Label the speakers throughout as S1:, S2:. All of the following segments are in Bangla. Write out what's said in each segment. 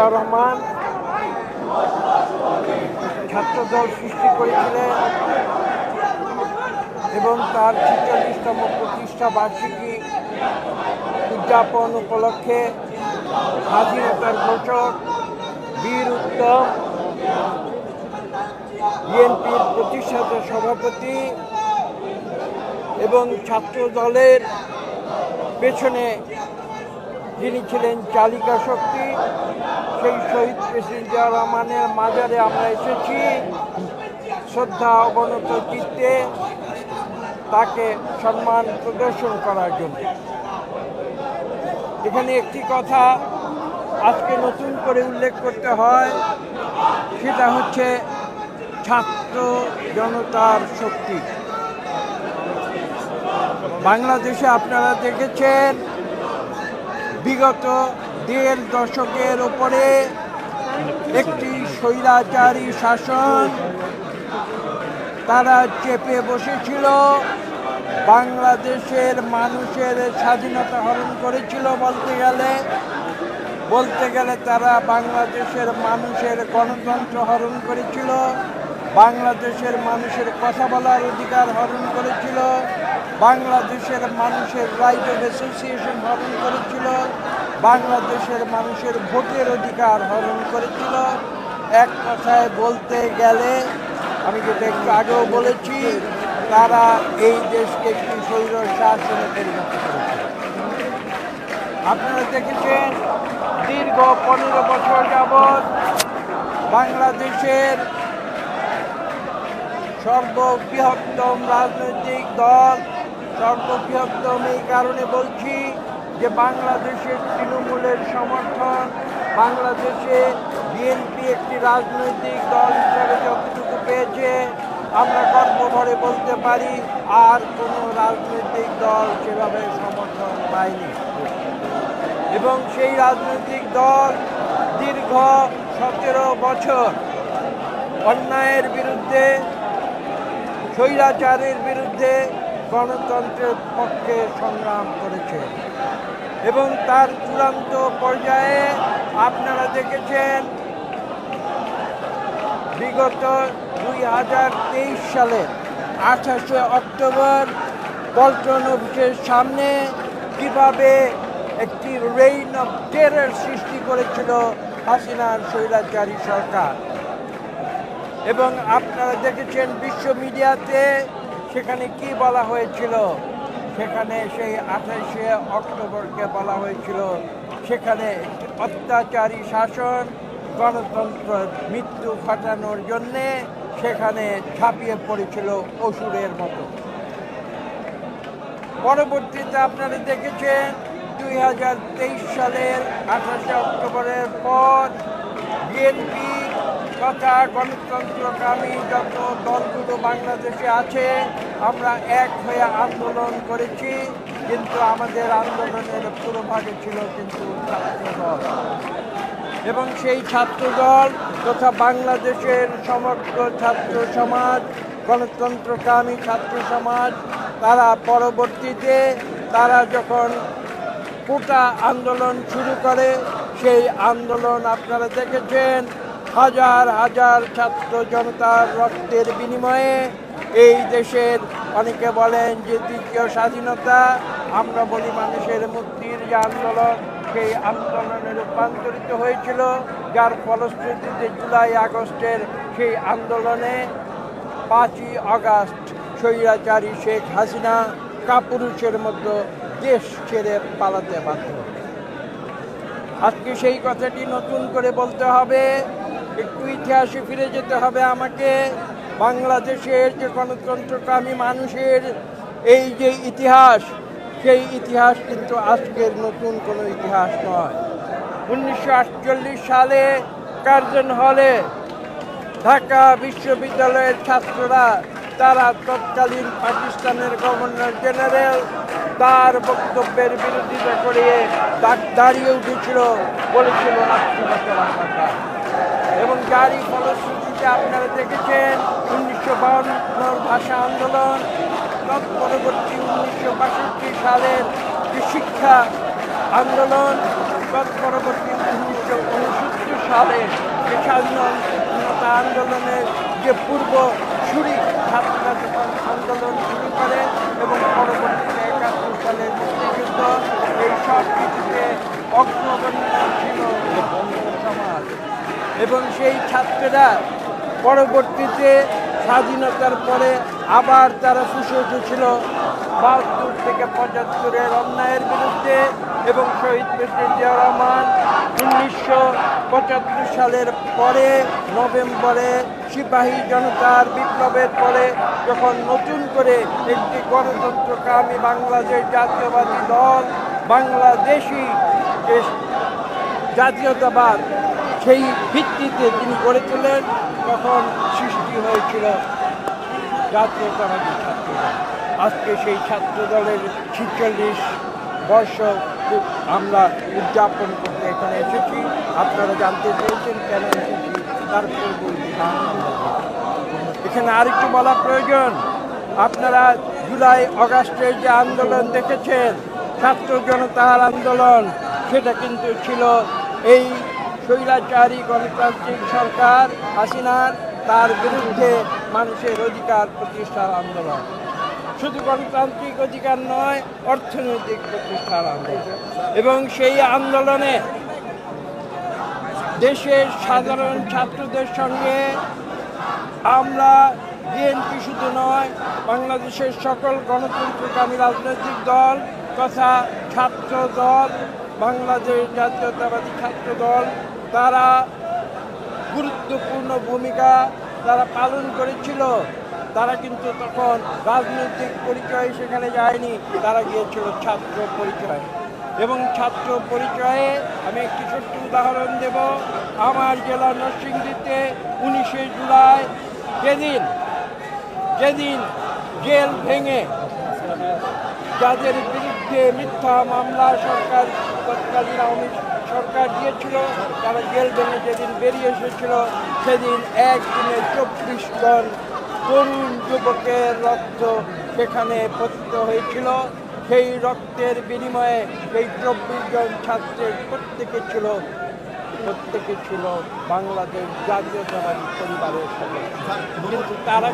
S1: জিয়াউর রহমান ছাত্রদল সৃষ্টি করেছিলেন এবং তার ৪৬তম প্রতিষ্ঠা বার্ষিকী উদযাপন উপলক্ষে স্বাধীনতার ঘোষক বীর উত্তম বিএনপির প্রতিষ্ঠাতা সভাপতি এবং ছাত্র দলের পেছনে যিনি ছিলেন চালিকা শক্তি, সেই শহীদ প্রেসিডেন্ট জিয়াউর রহমানের মাজারে আমরা এসেছি শ্রদ্ধা অবনত চিত্তে তাকে সম্মান প্রদর্শন করার জন্য। এখানে একটি কথা আজকে নতুন করে উল্লেখ করতে হয়, সেটা হচ্ছে ছাত্র জনতার শক্তি। বাংলাদেশে আপনারা দেখেছেন বিগত ১.৫ দশকের ওপরে একটি স্বৈরাচারী শাসন তারা চেপে বসেছিল, বাংলাদেশের মানুষের স্বাধীনতা হরণ করেছিল। বলতে গেলে তারা বাংলাদেশের মানুষের গণতন্ত্র হরণ করেছিল, বাংলাদেশের মানুষের কথা বলার অধিকার হরণ করেছিল, বাংলাদেশের মানুষের রাইট অফ অ্যাসোসিয়েশন হরণ করেছিল, বাংলাদেশের মানুষের ভোটের অধিকার হরণ করেছিল। এক কথায় বলতে গেলে, আমি যেটা একটু আগেও বলেছি, তারা এই দেশকে একটি স্বৈর শাসনে পরিণত করেছে। আপনারা দেখেছেন দীর্ঘ ১৫ বছর যাবৎ বাংলাদেশের সর্ববৃহত্তম রাজনৈতিক দল, সর্ববৃহত্তম এই কারণে বলছি যে বাংলাদেশের তৃণমূলের সমর্থন, বাংলাদেশে বিএনপি একটি রাজনৈতিক দল হিসাবে যতটুকু পেয়েছে আমরা গর্বভরে বলতে পারি আর কোনো রাজনৈতিক দল সেভাবে সমর্থন পায়নি। এবং সেই রাজনৈতিক দল দীর্ঘ ১৭ বছর অন্যায়ের বিরুদ্ধে, স্বৈরাচারের বিরুদ্ধে, গণতন্ত্রের পক্ষে সংগ্রাম করেছে এবং তার চূড়ান্ত পর্যায়ে আপনারা দেখেছেন বিগত ২০২৩ সালের ২৮শে অক্টোবর পল্টন অফিসের সামনে কিভাবে একটি রেইন অফ টেরর সৃষ্টি করেছিল হাসিনার স্বৈরাচারী সরকার। এবং আপনারা দেখেছেন বিশ্ব মিডিয়াতে সেখানে কি বলা হয়েছিল, সেখানে সেই ২৮শে অক্টোবরকে বলা হয়েছিল সেখানে অত্যাচারী শাসন, গণতন্ত্রের মৃত্যু ঘটানোর জন্যে সেখানে ঝাঁপিয়ে পড়েছিল অসুরের মতো। পরবর্তীতে আপনারা দেখেছেন ২০২৩ সালের ২৮শে অক্টোবরের পর বিএনপি তথা গণতন্ত্রকামী যত দলগুলো বাংলাদেশে আছে আমরা এক হয়ে আন্দোলন করেছি, কিন্তু আমাদের আন্দোলনের পুরোভাগে ছিল কিন্তু ছাত্রদল। এবং সেই ছাত্রদল তথা বাংলাদেশের সমগ্র ছাত্র সমাজ, গণতন্ত্রকামী ছাত্র সমাজ, তারা পরবর্তীতে তারা যখন কোটা আন্দোলন শুরু করে, সেই আন্দোলন আপনারা দেখেছেন হাজার হাজার ছাত্র জনতার রক্তের বিনিময়ে এই দেশের, অনেকে বলেন যে দ্বিতীয় স্বাধীনতা, আমরা বলি মানুষের মুক্তির যে আন্দোলন, সেই আন্দোলনে রূপান্তরিত হয়েছিল, যার ফলশ্রুতিতে জুলাই আগস্টের সেই আন্দোলনে ৫ই আগস্ট স্বৈরাচারী শেখ হাসিনা কাপুরুষের মতো দেশ ছেড়ে পালাতে বাধ্য। আজকে সেই কথাটি নতুন করে বলতে হবে, একটু ইতিহাসে ফিরে যেতে হবে আমাকে। বাংলাদেশের যে গণতন্ত্রকামী মানুষের এই যে ইতিহাস, সেই ইতিহাস কিন্তু আজকের নতুন কোনো ইতিহাস নয়। ১৯৪৮ সালে কার্জন হলে ঢাকা বিশ্ববিদ্যালয়ের ছাত্ররা তারা তৎকালীন পাকিস্তানের গভর্নর জেনারেল তার বক্তব্যের বিরোধিতা করে দাঁড়িয়ে উঠেছিল, বলেছিল রাষ্ট্রভাষা বাংলা। এবং যারই ফলশ্রুতিতে আপনারা দেখেছেন ১৯৫২ ভাষা আন্দোলন, তৎপরবর্তী ১৯৬২ সালের যে শিক্ষা আন্দোলন, তৎপরবর্তী ১৯৬৯ সালে যে স্বাধীনতা আন্দোলনের যে পূর্ব সুরি ছাত্ররা যখন আন্দোলন শুরু করে এবং পরবর্তীতে ৭১ সালের মুক্তিযুদ্ধ, এই সব কিছুতে অগ্রগণ্য ছিল সমাজ। এবং সেই ছাত্ররা পরবর্তীতে স্বাধীনতার পরে আবার তারা ফুসে উঠেছিল ৭২ থেকে ৭৫-এর অন্যায়ের বিরুদ্ধে এবং শহীদ প্রেসিডেন্ট জিয়া রহমান ১৯৭৫ সালের পরে নভেম্বরে সিপাহী জনতার বিপ্লবের পরে যখন নতুন করে একটি গণতন্ত্রকামী বাংলাদেশ জাতীয়বাদী দল বাংলাদেশি যে জাতীয়তাবাদ সেই ভিত্তিতে তিনি গড়ে তোলেন, তখন সৃষ্টি হয়েছিল জাতীয়তাবাদী ছাত্রদল। আজকে সেই ছাত্রদলের ৪৬ বর্ষ আমরা উদযাপন করতে এখানে এসেছি। আপনারা জানতে চেয়েছেন কেন এসেছি, তার পূর্ব এখানে আরেকটু বলা প্রয়োজন। আপনারা জুলাই আগস্টের যে আন্দোলন দেখেছেন, ছাত্র জনতার আন্দোলন, সেটা কিন্তু ছিল এই স্বৈরাচারী গণতান্ত্রিক সরকার হাসিনার তার বিরুদ্ধে মানুষের অধিকার প্রতিষ্ঠার আন্দোলন। শুধু গণতান্ত্রিক অধিকার নয়, অর্থনৈতিক প্রতিষ্ঠার আন্দোলন। এবং সেই আন্দোলনে দেশের সাধারণ ছাত্রদের সঙ্গে আমরা বিএনপি শুধু নয়, বাংলাদেশের সকল গণতন্ত্রকামী রাজনৈতিক দল তথা ছাত্র দল, বাংলাদেশ জাতীয়তাবাদী ছাত্র দল, তারা গুরুত্বপূর্ণ ভূমিকা তারা পালন করেছিল। তারা কিন্তু তখন রাজনৈতিক পরিচয় সেখানে যায়নি, তারা গিয়েছিল ছাত্র পরিচয়। এবং ছাত্র পরিচয়ে আমি একটি ছোট্ট উদাহরণ দেব। আমার জেলা নরসিংদীতে 19শে জুলাই যেদিন জেল ভেঙে যাদের বিরুদ্ধে মিথ্যা মামলা তৎকালীন আওয়ামী সরকার দিয়েছিল, তারা জেল ভেঙে যেদিন বেরিয়ে এসেছিল, সেদিন একদিনে ২৪ জন তরুণ যুবকের রক্ত সেখানে পতিত হয়েছিল। সেই রক্তের বিনিময়ে সেই ২৪ জন ছাত্রের প্রত্যেকে ছিল বাংলাদেশ জাতীয়তাবাদী পরিবারের সাথে। কিন্তু তারা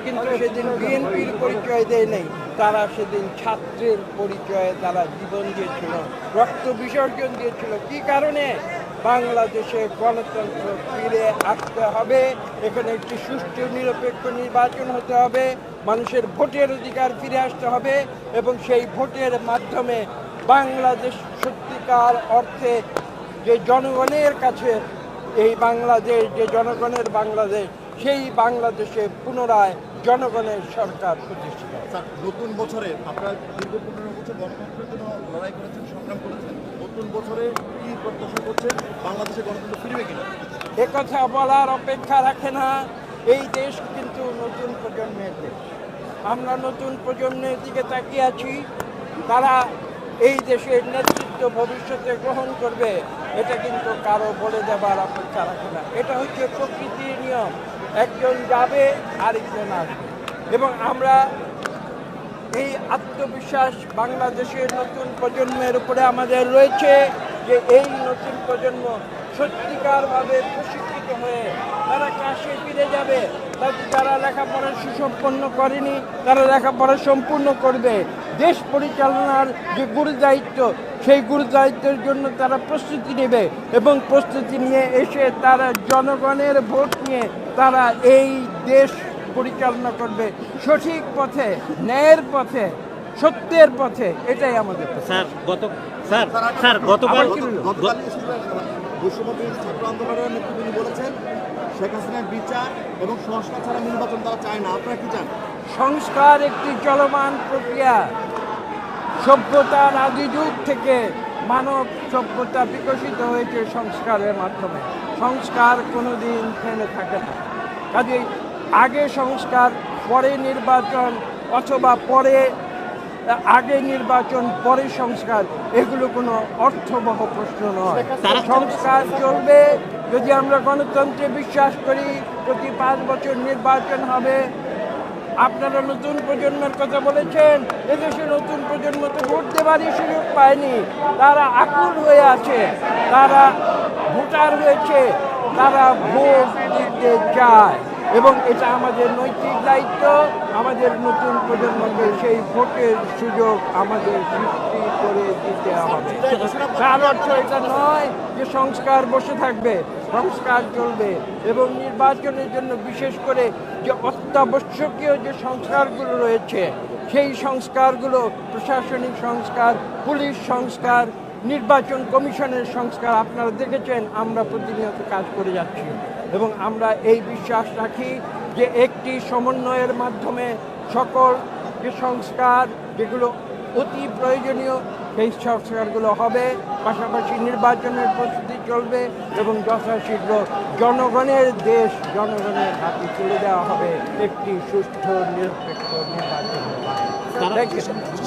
S1: কিন্তু সেদিন বিএনপির পরিচয় দেয় নেই, তারা সেদিন ছাত্রের পরিচয়ে তারা জীবন দিয়েছিল, রক্ত বিসর্জন দিয়েছিল। কি কারণে? বাংলাদেশে গণতন্ত্র ফিরে আসতে হবে, এখানে একটি সুষ্ঠু নিরপেক্ষ নির্বাচন হতে হবে, মানুষের ভোটের অধিকার ফিরে আসতে হবে এবং সেই ভোটের মাধ্যমে বাংলাদেশ সত্যিকার অর্থে যে জনগণের কাছে এই বাংলাদেশ, যে জনগণের বাংলাদেশ, সেই বাংলাদেশে পুনরায় জনগণের সরকার প্রতিষ্ঠিত।
S2: নতুন বছরে আপনারা দীর্ঘ ১৫ বছর গণতন্ত্রের জন্য লড়াই করেছেন, সংগ্রাম করেছেন, নতুন বছরে কি প্রত্যাশা করছেন? বাংলাদেশে গণতন্ত্র ফিরবে কিনা?
S1: একথা বলার অপেক্ষা রাখে না। এই দেশ কিন্তু নতুন প্রজন্মের দেশ। আমরা নতুন প্রজন্মের দিকে তাকিয়ে আছি। তারা এই দেশের নেতৃত্ব ভবিষ্যতে গ্রহণ করবে, এটা কিন্তু কারো বলে দেবার অপেক্ষা রাখে না। এটা হচ্ছে প্রকৃতির নিয়ম, একজন যাবে আরেকজন আসবে। এবং আমরা এই আত্মবিশ্বাস বাংলাদেশের নতুন প্রজন্মের উপরে আমাদের রয়েছে যে এই নতুন প্রজন্ম সত্যিকারভাবে প্রশিক্ষিত হয়ে তারা ক্লাসে ফিরে যাবে। যারা লেখাপড়া সুসম্পন্ন করেনি তারা লেখাপড়া সম্পূর্ণ করবে। দেশ পরিচালনার যে গুরুদায়িত্ব, সেই গুরুদায়িত্বের জন্য তারা প্রস্তুতি নেবে এবং প্রস্তুতি নিয়ে এসে তারা জনগণের ভোট নিয়ে তারা এই দেশ পরিচালনা করবে সঠিক পথে, ন্যায়ের পথে, সত্যের পথে। এটাই আমাদের
S2: গতকাল বৈষম্যবিরোধী ছাত্র আন্দোলনের নেতৃবৃন্দ বলেছেন শেখ হাসিনার বিচার এবং সংস্কার ছাড়া নির্বাচন তারা চায় না। আপনারা কি চান?
S1: সংস্কার একটি চলমান প্রক্রিয়া। সভ্যতার আদি যুগ থেকে মানব সভ্যতা বিকশিত হয়েছে সংস্কারের মাধ্যমে। সংস্কার কোনোদিন থেমে থাকে না। কাজেই আগে সংস্কার, পরে নির্বাচন, অথবা আগে নির্বাচন পরে সংস্কার, এগুলো কোনো অর্থবহ প্রশ্ন নয়। সংস্কার চলবে। যদি আমরা গণতন্ত্রে বিশ্বাস করি, প্রতি 5 বছর নির্বাচন হবে। আপনারা নতুন প্রজন্মের কথা বলেছেন, এদেশে নতুন প্রজন্ম তো ভোট দেবারই সুযোগ পায়নি। তারা আকুল হয়ে আছে, তারা ভোটার হয়েছে তারা ভোট দিতে চায় এবং এটা আমাদের নৈতিক দায়িত্ব। আমাদের নতুন প্রজন্মকে সেই ভোটের সুযোগ আমাদের সৃষ্টি করে দিতে হবে। তার অর্থ এটা নয় যে সংস্কার বসে থাকবে, সংস্কার চলবে এবং নির্বাচনের জন্য বিশেষ করে যে অত্যাবশ্যকীয় যে সংস্কারগুলো রয়েছে সেই সংস্কারগুলো প্রশাসনিক সংস্কার, পুলিশ সংস্কার, নির্বাচন কমিশনের সংস্কার আপনারা দেখেছেন আমরা প্রতিনিয়ত কাজ করে যাচ্ছি এবং আমরা এই বিশ্বাস রাখি যে একটি সমন্বয়ের মাধ্যমে সকল যে সংস্কার যেগুলো অতি প্রয়োজনীয় সেই সংস্কারগুলো হবে। পাশাপাশি নির্বাচনের প্রস্তুতি চলবে এবং যথাশীঘ্র জনগণের দেশ জনগণের হাতে তুলে দেওয়া হবে একটি সুষ্ঠু নিরপেক্ষ নির্বাচন।